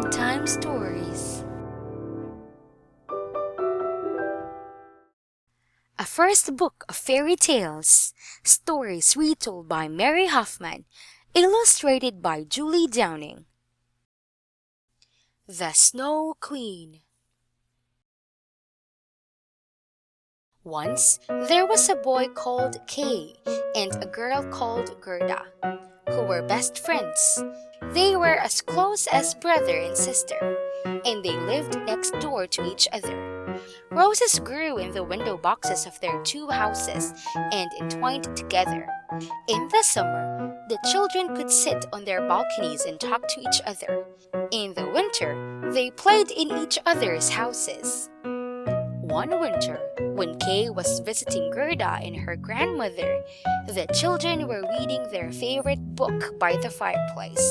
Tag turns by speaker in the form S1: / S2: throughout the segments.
S1: Bedtime Stories. A first book of fairy tales, stories retold by Mary Hoffman, illustrated by Julie Downing. The Snow Queen. Once, there was a boy called Kay and a girl called Gerda, who were best friends. They were as close as brother and sister, and they lived next door to each other. Roses grew in the window boxes of their two houses and entwined together. In the summer, the children could sit on their balconies and talk to each other. In the winter, they played in each other's houses. One winter, when Kay was visiting Gerda and her grandmother, the children were reading their favorite book by the fireplace.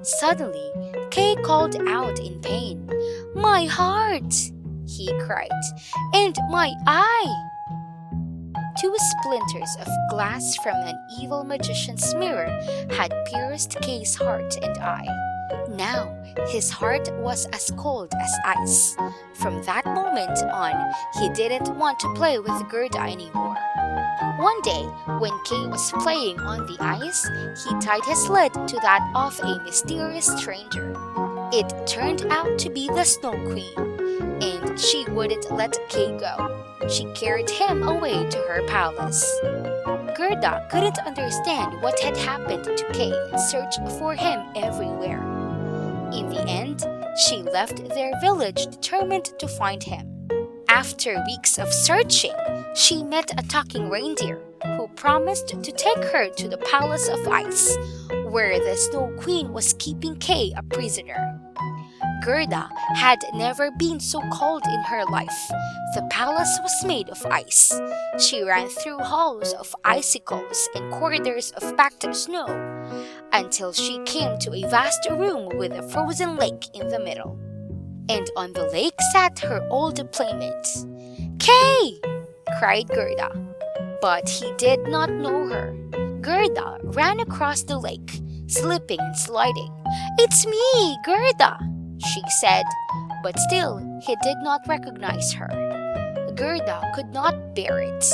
S1: Suddenly, Kay called out in pain. "My heart!" he cried, "and my eye!" Two splinters of glass from an evil magician's mirror had pierced Kay's heart and eye. Now, his heart was as cold as ice. From that moment on, he didn't want to play with Gerda anymore. One day, when Kay was playing on the ice, he tied his sled to that of a mysterious stranger. It turned out to be the Snow Queen, and she wouldn't let Kay go. She carried him away to her palace. Gerda couldn't understand what had happened to Kay and searched for him everywhere. In the end, she left their village determined to find him. After weeks of searching, she met a talking reindeer who promised to take her to the Palace of Ice, where the Snow Queen was keeping Kay a prisoner. Gerda had never been so cold in her life. The palace was made of ice. She ran through halls of icicles and corridors of packed snow until she came to a vast room with a frozen lake in the middle. And on the lake sat her old playmate. "Kay!" cried Gerda. But he did not know her. Gerda ran across the lake, slipping and sliding. "It's me, Gerda!" she said, but still he did not recognize her. Gerda could not bear it.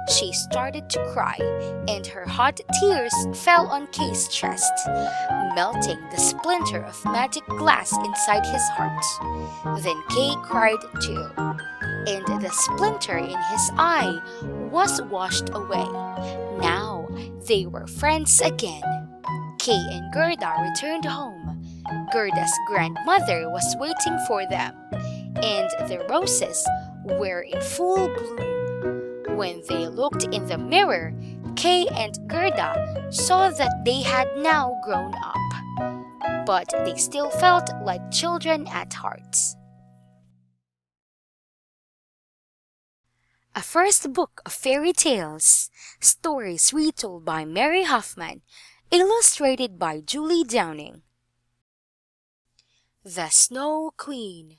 S1: She started to cry, and her hot tears fell on Kay's chest, melting the splinter of magic glass inside his heart. Then Kay cried too, and the splinter in his eye was washed away. Now they were friends again. Kay and Gerda returned home. Gerda's grandmother was waiting for them, and the roses were in full bloom. When they looked in the mirror, Kay and Gerda saw that they had now grown up, but they still felt like children at heart. A first book of fairy tales, stories retold by Mary Hoffman, illustrated by Julie Downing. The Snow Queen.